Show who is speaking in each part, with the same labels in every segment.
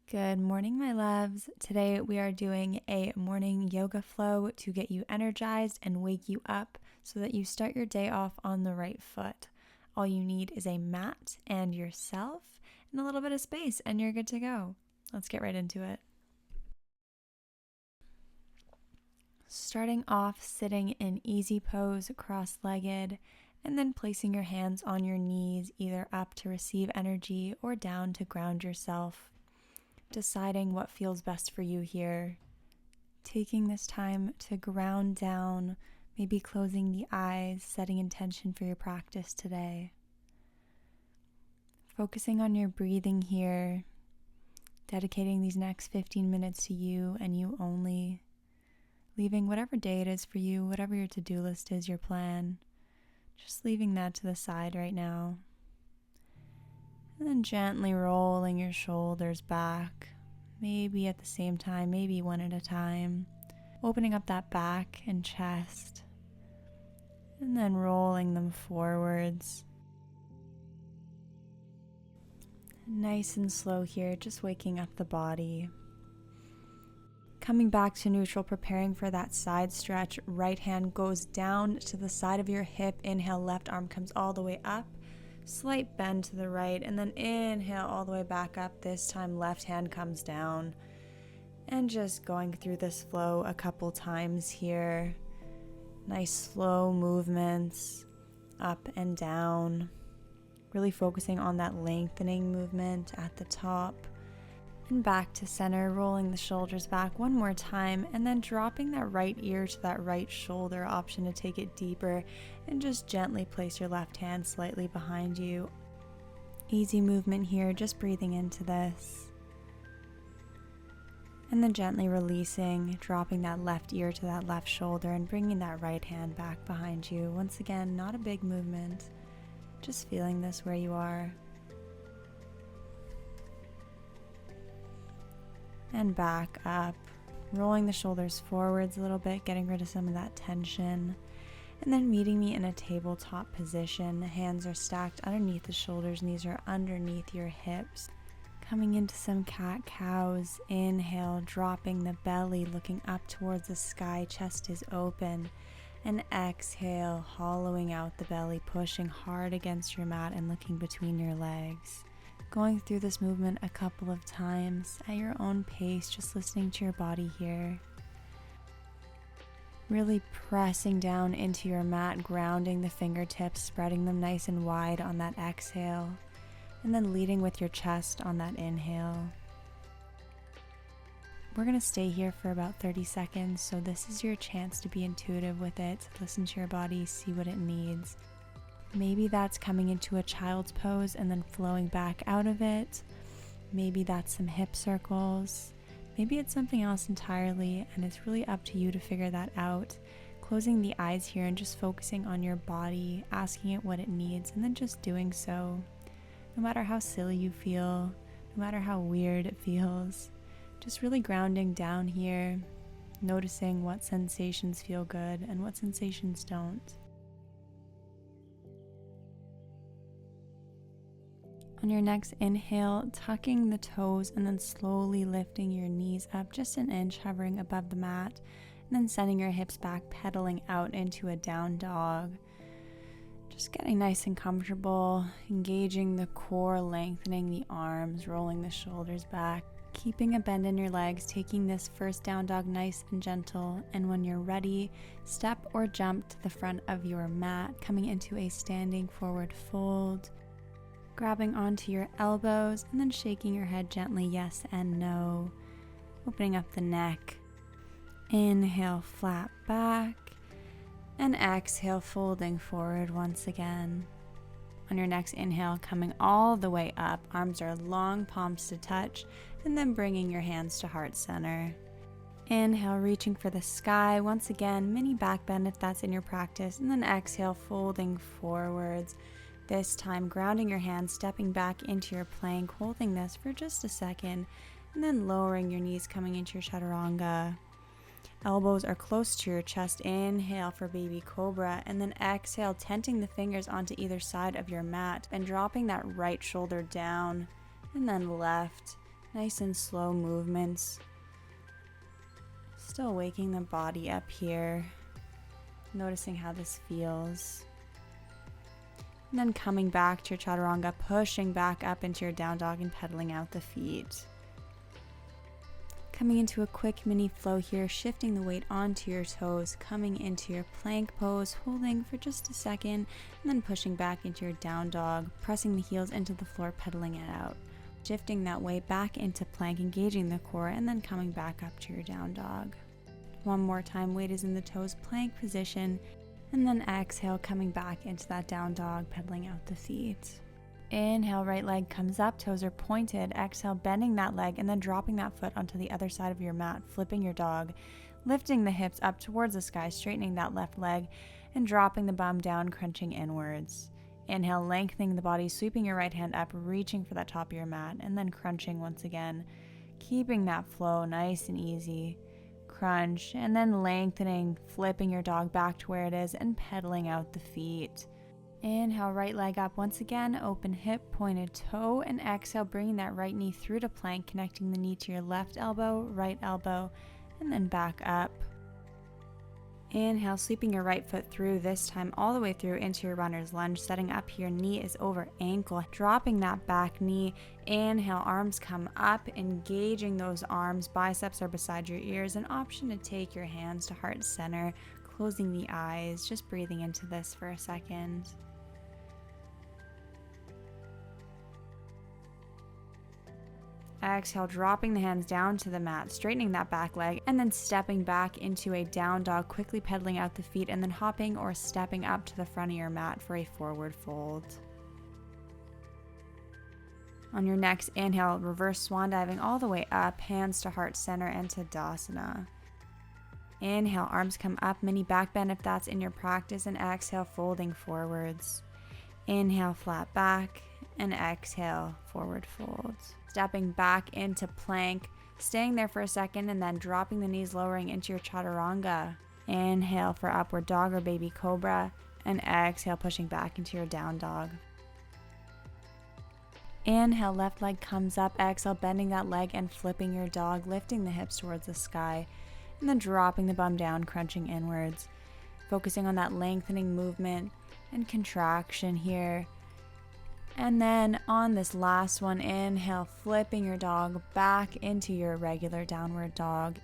Speaker 1: Good morning, my loves. Today we are doing a morning yoga flow to get you energized and wake you up so that you start your day off on the right foot. All you need is a mat and yourself and a little bit of space, and you're good to go. Let's get right into it. Starting off sitting in easy pose, cross-legged, and then placing your hands on your knees, either up to receive energy or down to ground yourself. Deciding what feels best for you here. Taking this time to ground down, maybe closing the eyes, setting intention for your practice today. Focusing on your breathing here, dedicating these next 15 minutes to you and you only. Leaving whatever day it is for you, whatever your to-do list is, your plan, just leaving that to the side right now. And then gently rolling your shoulders back, maybe at the same time, maybe one at a time. Opening up that back and chest, and then rolling them forwards. Nice and slow here, just waking up the body. Coming back to neutral, preparing for that side stretch. Right hand goes down to the side of your hip. Inhale, left arm comes all the way up. Slight bend to the right, and then inhale all the way back up. This time left hand comes down. And just going through this flow a couple times here. Nice slow movements up and down. Really focusing on that lengthening movement at the top. And back to center, rolling the shoulders back one more time, and then dropping that right ear to that right shoulder, option to take it deeper, and just gently place your left hand slightly behind you. Easy movement here, just breathing into this. And then gently releasing, dropping that left ear to that left shoulder and bringing that right hand back behind you. Once again, not a big movement, just feeling this where you are. And back up, rolling the shoulders forwards a little bit, getting rid of some of that tension. And then meeting me in a tabletop position. The hands are stacked underneath the shoulders, knees are underneath your hips. Coming into some cat-cows. Inhale, dropping the belly, looking up towards the sky, chest is open. And exhale, hollowing out the belly, pushing hard against your mat and looking between your legs. Going through this movement a couple of times at your own pace, just listening to your body here. Really pressing down into your mat, grounding the fingertips, spreading them nice and wide on that exhale, and then leading with your chest on that inhale. We're going to stay here for about 30 seconds, so this is your chance to be intuitive with it, listen to your body, see what it needs. Maybe that's coming into a child's pose and then flowing back out of it. Maybe that's some hip circles. Maybe it's something else entirely, and it's really up to you to figure that out. Closing the eyes here and just focusing on your body, asking it what it needs, and then just doing so. No matter how silly you feel, no matter how weird it feels, just really grounding down here, noticing what sensations feel good and what sensations don't. On your next inhale, tucking the toes and then slowly lifting your knees up just an inch, hovering above the mat, and then sending your hips back, pedaling out into a down dog. Just getting nice and comfortable, engaging the core, lengthening the arms, rolling the shoulders back, keeping a bend in your legs, taking this first down dog nice and gentle, and when you're ready, step or jump to the front of your mat, coming into a standing forward fold. Grabbing onto your elbows and then shaking your head gently, yes and no. Opening up the neck. Inhale, flat back. And exhale, folding forward once again. On your next inhale, coming all the way up. Arms are long, palms to touch. And then bringing your hands to heart center. Inhale, reaching for the sky. Once again, mini back bend if that's in your practice. And then exhale, folding forwards. This time, grounding your hands, stepping back into your plank, holding this for just a second, and then lowering your knees, coming into your chaturanga. Elbows are close to your chest. Inhale for baby cobra, and then exhale, tenting the fingers onto either side of your mat and dropping that right shoulder down, and then left. Nice and slow movements. Still waking the body up here. Noticing how this feels. And then coming back to your chaturanga, pushing back up into your down dog and pedaling out the feet. Coming into a quick mini flow here, shifting the weight onto your toes, coming into your plank pose, holding for just a second, and then pushing back into your down dog, pressing the heels into the floor, pedaling it out. Shifting that weight back into plank, engaging the core, and then coming back up to your down dog. One more time, weight is in the toes, plank position, and then exhale, coming back into that down dog, pedaling out the feet. Inhale, right leg comes up, toes are pointed. Exhale, bending that leg and then dropping that foot onto the other side of your mat, flipping your dog, lifting the hips up towards the sky, straightening that left leg, and dropping the bum down, crunching inwards. Inhale, lengthening the body, sweeping your right hand up, reaching for that top of your mat, and then crunching once again, keeping that flow nice and easy. Crunch, and then lengthening, flipping your dog back to where it is, and pedaling out the feet. Inhale, right leg up once again, open hip, pointed toe, and exhale, bringing that right knee through to plank, connecting the knee to your left elbow, right elbow, and then back up. Inhale, sweeping your right foot through, this time all the way through into your runner's lunge, setting up here, knee is over ankle, dropping that back knee. Inhale, arms come up, engaging those arms, biceps are beside your ears, an option to take your hands to heart center, closing the eyes, just breathing into this for a second. Exhale, dropping the hands down to the mat, straightening that back leg, and then stepping back into a down dog, quickly pedaling out the feet, and then hopping or stepping up to the front of your mat for a forward fold. On your next inhale, reverse swan diving all the way up, hands to heart center and to Tadasana. Inhale, arms come up, mini back bend if that's in your practice, and exhale, folding forwards. Inhale, flat back, and exhale, forward fold. Stepping back into plank, staying there for a second, and then dropping the knees, lowering into your chaturanga. Inhale for upward dog or baby cobra, and exhale, pushing back into your down dog. Inhale, left leg comes up, exhale, bending that leg and flipping your dog, lifting the hips towards the sky, and then dropping the bum down, crunching inwards. Focusing on that lengthening movement and contraction here. And then on this last one, inhale, flipping your dog back into your regular downward dog.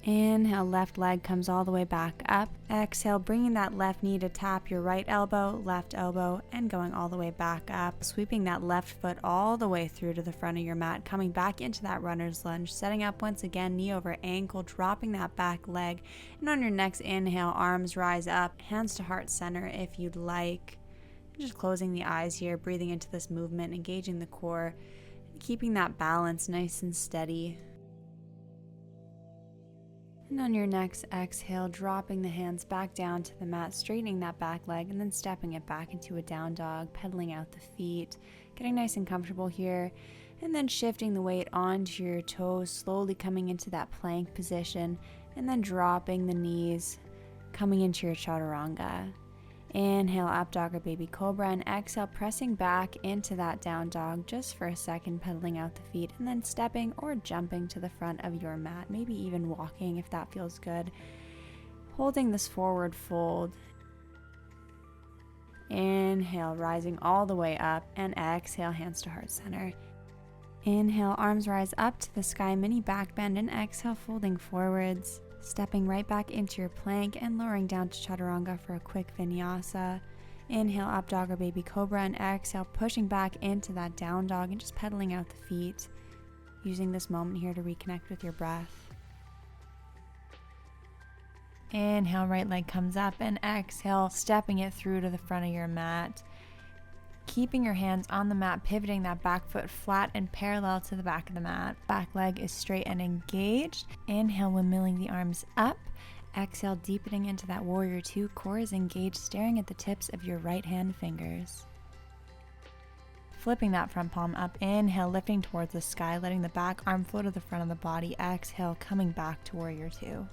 Speaker 1: Inhale, left leg comes all the way back up. Exhale, bringing that left knee to tap your right elbow, and going all the way back up. Sweeping that left foot all the way through to the front of your mat, coming back into that runner's lunge, setting up once again, knee over ankle, dropping that back leg. And on your next inhale, arms rise up, hands to heart center if you'd like. Just closing the eyes here, breathing into this movement, engaging the core, and keeping that balance nice and steady. And on your next exhale, dropping the hands back down to the mat, straightening that back leg, and then stepping it back into a down dog, pedaling out the feet, getting nice and comfortable here, and then shifting the weight onto your toes, slowly coming into that plank position, and then dropping the knees, coming into your chaturanga. Inhale, up dog or baby cobra, and exhale, pressing back into that down dog just for a second, pedaling out the feet, and then stepping or jumping to the front of your mat, maybe even walking if that feels good. Holding this forward fold. Inhale, rising all the way up, and exhale, hands to heart center. Inhale, arms rise up to the sky, mini back bend, and exhale, folding forwards. Stepping right back into your plank and lowering down to chaturanga for a quick vinyasa. Inhale, up dog or baby cobra, and exhale, pushing back into that down dog and just pedaling out the feet. Using this moment here to reconnect with your breath. Inhale, right leg comes up, and exhale, stepping it through to the front of your mat. Keeping your hands on the mat, pivoting that back foot flat and parallel to the back of the mat. Back leg is straight and engaged. Inhale, windmilling the arms up. Exhale, deepening into that warrior two. Core is engaged, staring at the tips of your right hand fingers. Flipping that front palm up. Inhale, lifting towards the sky, letting the back arm flow to the front of the body. Exhale, coming back to warrior two.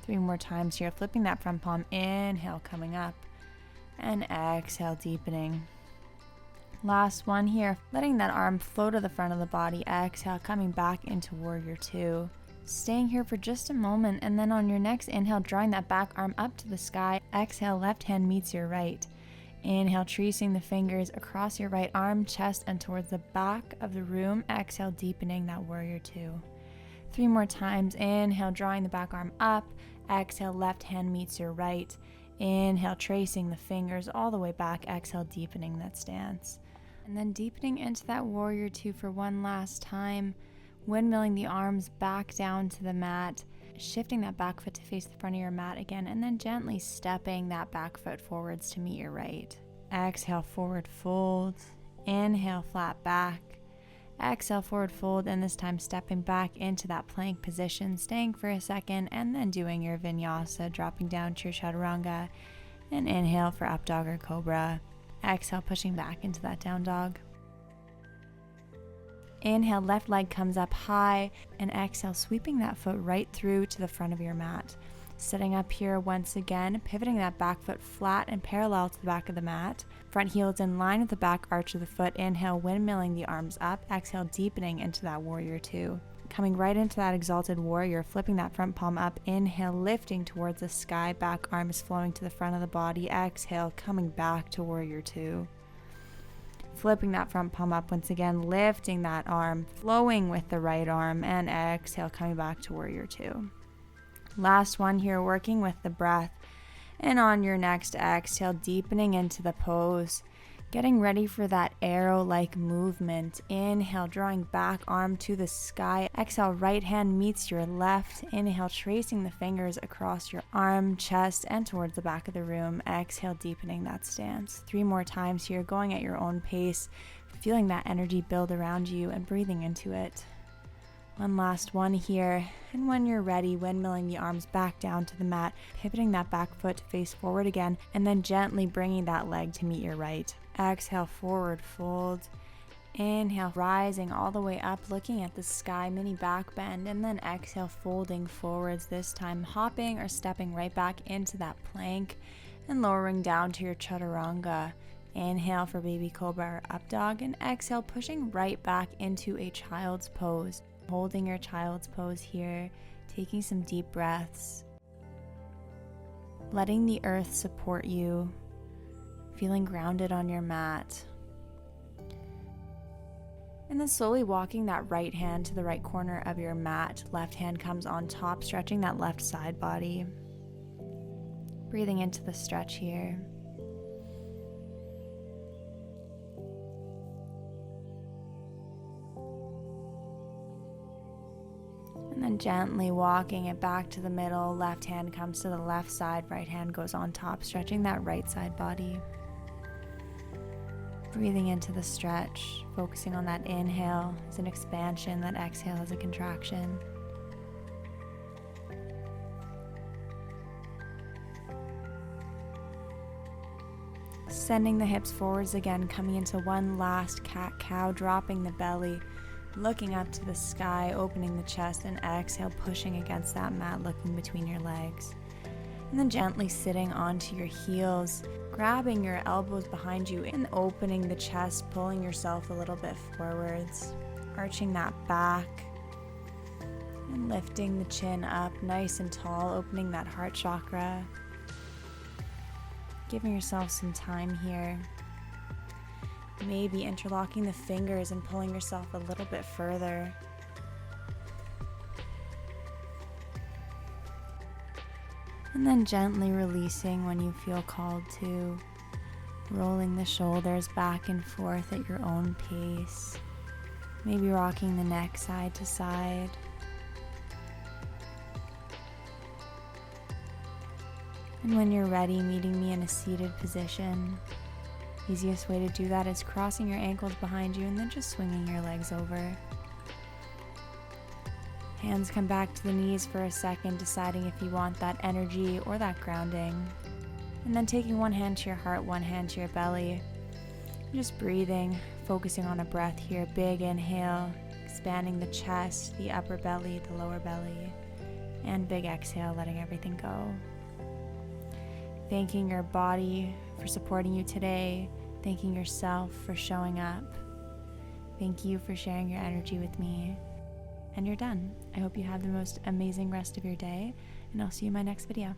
Speaker 1: 3 more times here. Flipping that front palm. Inhale, coming up. And exhale, deepening. Last one here, letting that arm flow to the front of the body. Exhale, coming back into warrior two. Staying here for just a moment, and then on your next inhale, drawing that back arm up to the sky. Exhale, left hand meets your right. Inhale, tracing the fingers across your right arm, chest, and towards the back of the room. Exhale, deepening that warrior two. 3 more times. Inhale, drawing the back arm up. Exhale, left hand meets your right. Inhale, tracing the fingers all the way back. Exhale, deepening that stance. And then deepening into that warrior two for one last time. Windmilling the arms back down to the mat. Shifting that back foot to face the front of your mat again. And then gently stepping that back foot forwards to meet your right. Exhale, forward fold. Inhale, flat back. Exhale, forward fold, and this time stepping back into that plank position, staying for a second, and then doing your vinyasa, dropping down to your chaturanga, and inhale for up dog or cobra. Exhale, pushing back into that down dog. Inhale, left leg comes up high, and exhale, sweeping that foot right through to the front of your mat. Setting up here once again, pivoting that back foot flat and parallel to the back of the mat. Front heel is in line with the back arch of the foot. Inhale, windmilling the arms up. Exhale, deepening into that warrior two. Coming right into that exalted warrior, flipping that front palm up. Inhale, lifting towards the sky. Back arm is flowing to the front of the body. Exhale, coming back to warrior two. Flipping that front palm up once again, lifting that arm, flowing with the right arm, and exhale, coming back to warrior two. Last one here, working with the breath. And on your next exhale, deepening into the pose. Getting ready for that arrow-like movement. Inhale, drawing back arm to the sky. Exhale, right hand meets your left. Inhale, tracing the fingers across your arm, chest, and towards the back of the room. Exhale, deepening that stance. 3 more times here, going at your own pace. Feeling that energy build around you and breathing into it. One last one here, and when you're ready, windmilling the arms back down to the mat, pivoting that back foot to face forward again, and then gently bringing that leg to meet your right. Exhale, forward fold. Inhale, rising all the way up, looking at the sky, mini back bend, and then exhale, folding forwards, this time hopping or stepping right back into that plank, and lowering down to your chaturanga. Inhale for baby cobra or up dog, and exhale, pushing right back into a child's pose. Holding your child's pose here, taking some deep breaths, letting the earth support you, feeling grounded on your mat, and then slowly walking that right hand to the right corner of your mat. Left hand comes on top, stretching that left side body, breathing into the stretch here. And then gently walking it back to the middle. Left hand comes to the left side, right hand goes on top, stretching that right side body. Breathing into the stretch, focusing on that inhale as an expansion, that exhale as a contraction. Sending the hips forwards again, coming into one last cat-cow, dropping the belly, looking up to the sky, opening the chest, and exhale, pushing against that mat, looking between your legs. And then gently sitting onto your heels, grabbing your elbows behind you and opening the chest, pulling yourself a little bit forwards, arching that back, and lifting the chin up nice and tall, opening that heart chakra. Giving yourself some time here. Maybe interlocking the fingers and pulling yourself a little bit further. And then gently releasing when you feel called to. Rolling the shoulders back and forth at your own pace. Maybe rocking the neck side to side. And when you're ready, meeting me in a seated position. Easiest way to do that is crossing your ankles behind you and then just swinging your legs over. Hands come back to the knees for a second, deciding if you want that energy or that grounding. And then taking one hand to your heart, one hand to your belly. Just breathing, focusing on a breath here. Big inhale, expanding the chest, the upper belly, the lower belly. And big exhale, letting everything go. Thanking your body for supporting you today. thanking yourself for showing up. Thank you for sharing your energy with me. And you're done. I hope you have the most amazing rest of your day, and I'll see you in my next video.